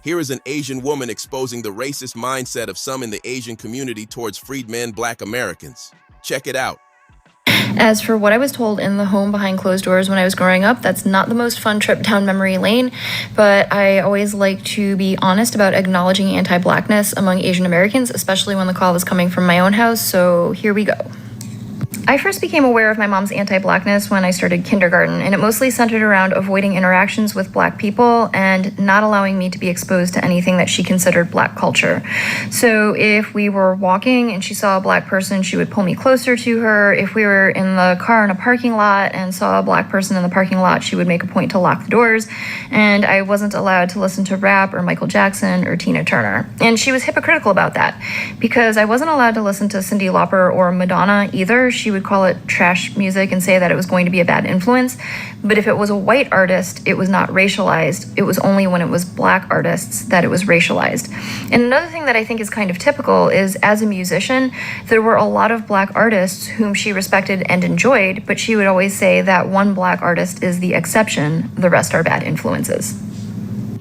Here is an Asian woman exposing the racist mindset of some in the Asian community towards freedmen Black Americans. Check it out. As for what I was told in the home behind closed doors when I was growing up, that's not the most fun trip down memory lane, but I always like to be honest about acknowledging anti-Blackness among Asian Americans, especially when the call is coming from my own house, so here we go. I first became aware of my mom's anti-Blackness when I started kindergarten, and it mostly centered around avoiding interactions with Black people and not allowing me to be exposed to anything that she considered Black culture. So if we were walking and she saw a Black person, she would pull me closer to her. If we were in the car in a parking lot and saw a Black person in the parking lot, she would make a point to lock the doors, and I wasn't allowed to listen to rap or Michael Jackson or Tina Turner. And she was hypocritical about that, because I wasn't allowed to listen to Cyndi Lauper or Madonna either. She would call it trash music and say that it was going to be a bad influence. But if it was a white artist, it was not racialized. It was only when it was Black artists that it was racialized. And another thing that I think is kind of typical is, as a musician, there were a lot of Black artists whom she respected and enjoyed, but she would always say that one Black artist is the exception, the rest are bad influences.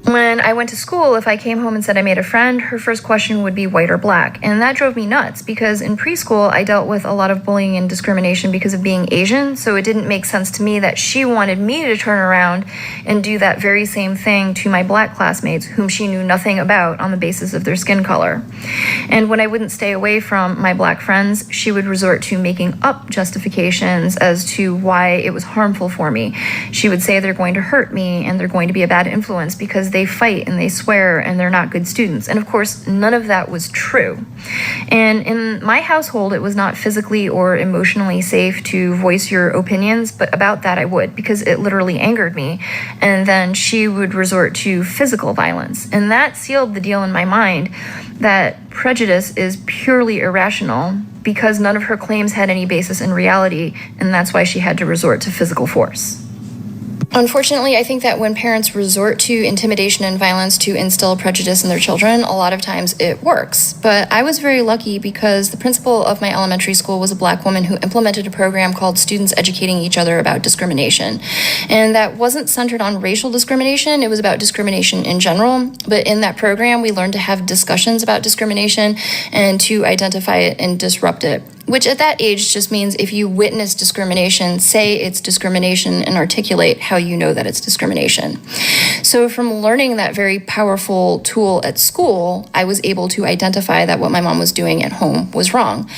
When I went to school, if I came home and said I made a friend, her first question would be white or Black. And that drove me nuts, because in preschool, I dealt with a lot of bullying and discrimination because of being Asian. So it didn't make sense to me that she wanted me to turn around and do that very same thing to my Black classmates, whom she knew nothing about, on the basis of their skin color. And when I wouldn't stay away from my Black friends, she would resort to making up justifications as to why it was harmful for me. She would say they're going to hurt me and they're going to be a bad influence because they fight and they swear and they're not good students. And of course, none of that was true. And in my household, it was not physically or emotionally safe to voice your opinions, but about that I would, because it literally angered me. And then she would resort to physical violence. And that sealed the deal in my mind that prejudice is purely irrational, because none of her claims had any basis in reality, and that's why she had to resort to physical force. Unfortunately, I think that when parents resort to intimidation and violence to instill prejudice in their children, a lot of times it works. But I was very lucky, because the principal of my elementary school was a Black woman who implemented a program called Students Educating Each Other About Discrimination. And that wasn't centered on racial discrimination, it was about discrimination in general. But in that program, we learned to have discussions about discrimination and to identify it and disrupt it. Which at that age just means if you witness discrimination, say it's discrimination and articulate how you know that it's discrimination. So from learning that very powerful tool at school, I was able to identify that what my mom was doing at home was wrong.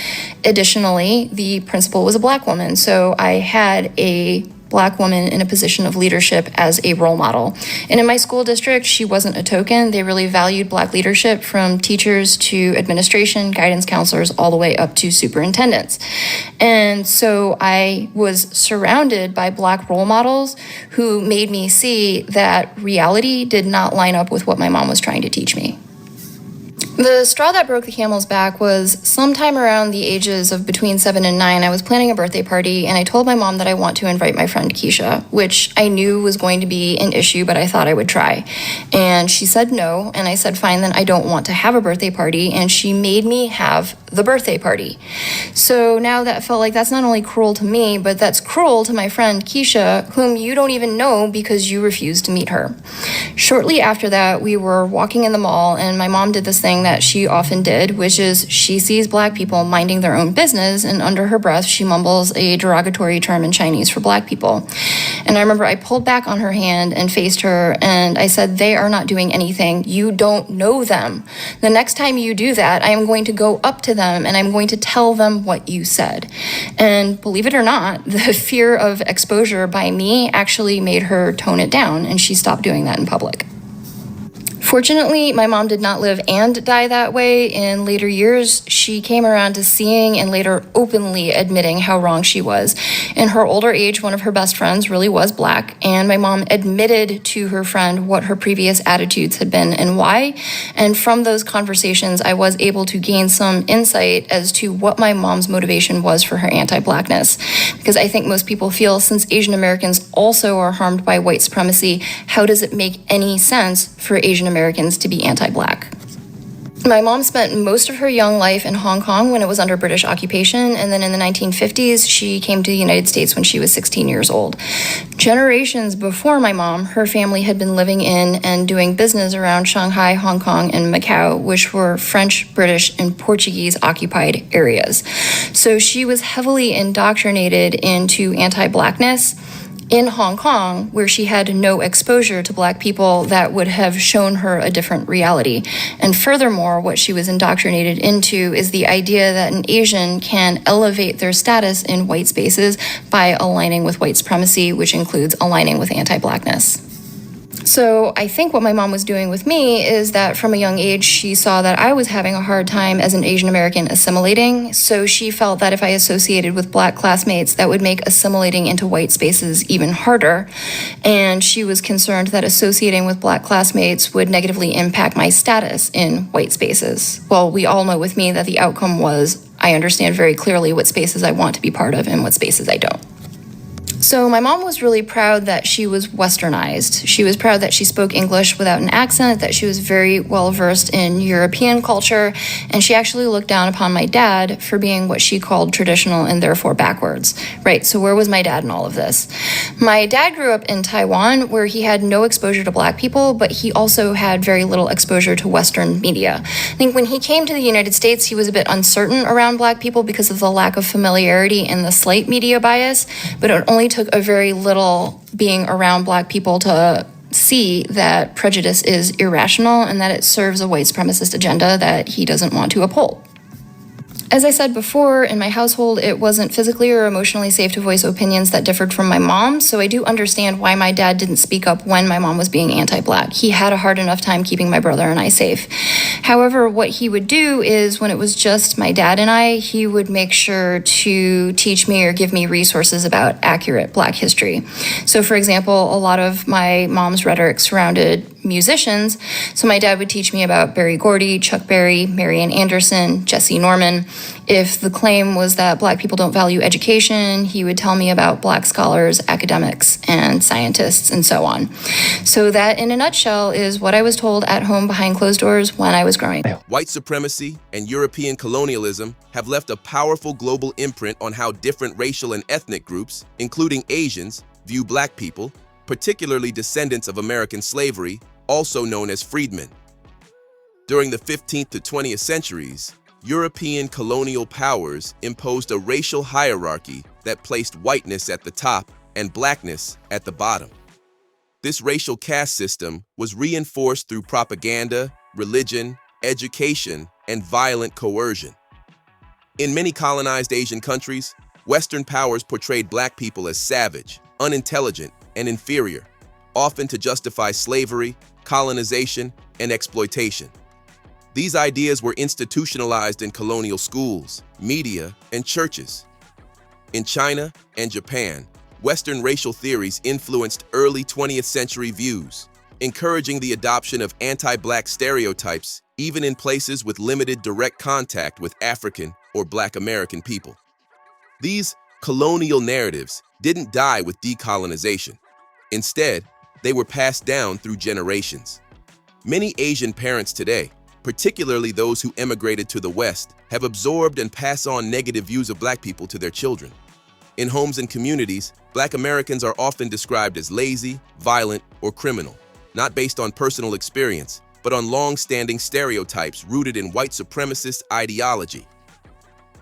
Additionally, the principal was a Black woman, so I had a Black woman in a position of leadership as a role model. And in my school district, she wasn't a token. They really valued Black leadership, from teachers to administration, guidance counselors, all the way up to superintendents. And so I was surrounded by Black role models who made me see that reality did not line up with what my mom was trying to teach me. The straw that broke the camel's back was sometime around the ages of between 7 and 9. I was planning a birthday party, and I told my mom that I want to invite my friend Keisha, which I knew was going to be an issue, but I thought I would try. And she said no, and I said, fine, then I don't want to have a birthday party, and she made me have the birthday party. So now that felt like that's not only cruel to me, but that's cruel to my friend Keisha, whom you don't even know because you refused to meet her. Shortly after that, we were walking in the mall, and my mom did this thing that she often did, which is she sees Black people minding their own business, and under her breath, she mumbles a derogatory term in Chinese for Black people. And I remember I pulled back on her hand and faced her, and I said, they are not doing anything. You don't know them. The next time you do that, I am going to go up to them and I'm going to tell them what you said. And believe it or not, the fear of exposure by me actually made her tone it down, and she stopped doing that in public. Fortunately, my mom did not live and die that way. In later years, she came around to seeing and later openly admitting how wrong she was. In her older age, one of her best friends really was Black, and my mom admitted to her friend what her previous attitudes had been and why. And from those conversations, I was able to gain some insight as to what my mom's motivation was for her anti-Blackness. Because I think most people feel, since Asian Americans also are harmed by white supremacy, how does it make any sense for Asian Americans to be anti-Black? My mom spent most of her young life in Hong Kong when it was under British occupation, and then in the 1950s, she came to the United States when she was 16 years old. Generations before my mom, her family had been living in and doing business around Shanghai, Hong Kong, and Macau, which were French, British, and Portuguese occupied areas. So she was heavily indoctrinated into anti-Blackness in Hong Kong, where she had no exposure to Black people that would have shown her a different reality. And furthermore, what she was indoctrinated into is the idea that an Asian can elevate their status in white spaces by aligning with white supremacy, which includes aligning with anti-Blackness. So I think what my mom was doing with me is that from a young age, she saw that I was having a hard time as an Asian American assimilating. So she felt that if I associated with Black classmates, that would make assimilating into white spaces even harder. And she was concerned that associating with Black classmates would negatively impact my status in white spaces. Well, we all know with me that the outcome was I understand very clearly what spaces I want to be part of and what spaces I don't. So my mom was really proud that she was westernized. She was proud that she spoke English without an accent, that she was very well versed in European culture, and she actually looked down upon my dad for being what she called traditional and therefore backwards. Right, so where was my dad in all of this? My dad grew up in Taiwan, where he had no exposure to Black people, but he also had very little exposure to Western media. I think when he came to the United States, he was a bit uncertain around Black people because of the lack of familiarity and the slight media bias, but it only took a very little being around Black people to see that prejudice is irrational and that it serves a white supremacist agenda that he doesn't want to uphold. As I said before, in my household, it wasn't physically or emotionally safe to voice opinions that differed from my mom, so I do understand why my dad didn't speak up when my mom was being anti-Black. He had a hard enough time keeping my brother and I safe. However, what he would do is when it was just my dad and I, he would make sure to teach me or give me resources about accurate Black history. So for example, a lot of my mom's rhetoric surrounded musicians. So my dad would teach me about Berry Gordy, Chuck Berry, Marian Anderson, Jesse Norman. If the claim was that Black people don't value education, he would tell me about Black scholars, academics, and scientists, and so on. So that, in a nutshell, is what I was told at home behind closed doors when I was growing up. White supremacy and European colonialism have left a powerful global imprint on how different racial and ethnic groups, including Asians, view Black people, particularly descendants of American slavery, also known as freedmen. During the 15th to 20th centuries, European colonial powers imposed a racial hierarchy that placed whiteness at the top and Blackness at the bottom. This racial caste system was reinforced through propaganda, religion, education, and violent coercion. In many colonized Asian countries, Western powers portrayed Black people as savage, unintelligent, and inferior, often to justify slavery, colonization, and exploitation. These ideas were institutionalized in colonial schools, media, and churches. In China and Japan, Western racial theories influenced early 20th century views, encouraging the adoption of anti-Black stereotypes even in places with limited direct contact with African or Black American people. These colonial narratives didn't die with decolonization. Instead, they were passed down through generations. Many Asian parents today, particularly those who emigrated to the West, have absorbed and pass on negative views of Black people to their children. In homes and communities, Black Americans are often described as lazy, violent, or criminal, not based on personal experience, but on long-standing stereotypes rooted in white supremacist ideology.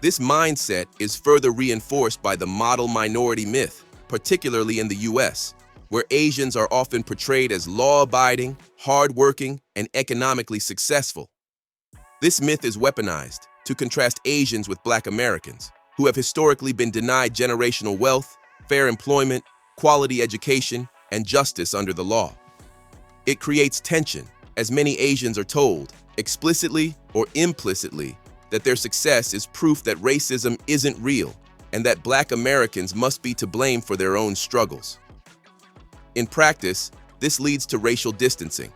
This mindset is further reinforced by the model minority myth, particularly in the US, where Asians are often portrayed as law-abiding, hard-working, and economically successful. This myth is weaponized to contrast Asians with Black Americans, who have historically been denied generational wealth, fair employment, quality education, and justice under the law. It creates tension, as many Asians are told, explicitly or implicitly, that their success is proof that racism isn't real and that Black Americans must be to blame for their own struggles. In practice, this leads to racial distancing.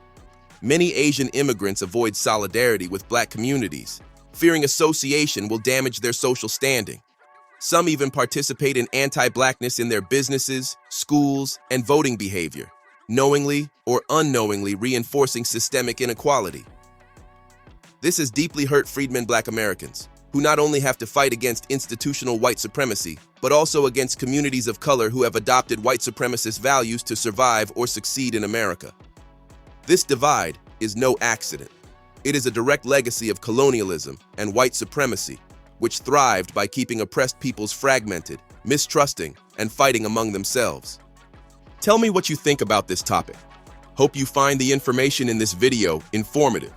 Many Asian immigrants avoid solidarity with Black communities, fearing association will damage their social standing. Some even participate in anti-Blackness in their businesses, schools, and voting behavior, knowingly or unknowingly reinforcing systemic inequality. This has deeply hurt freedmen Black Americans, who not only have to fight against institutional white supremacy, but also against communities of color who have adopted white supremacist values to survive or succeed in America. This divide is no accident. It is a direct legacy of colonialism and white supremacy, which thrived by keeping oppressed peoples fragmented, mistrusting, and fighting among themselves. Tell me what you think about this topic. Hope you find the information in this video informative.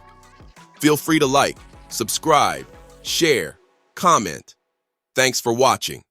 Feel free to like, subscribe, share, comment. Thanks for watching.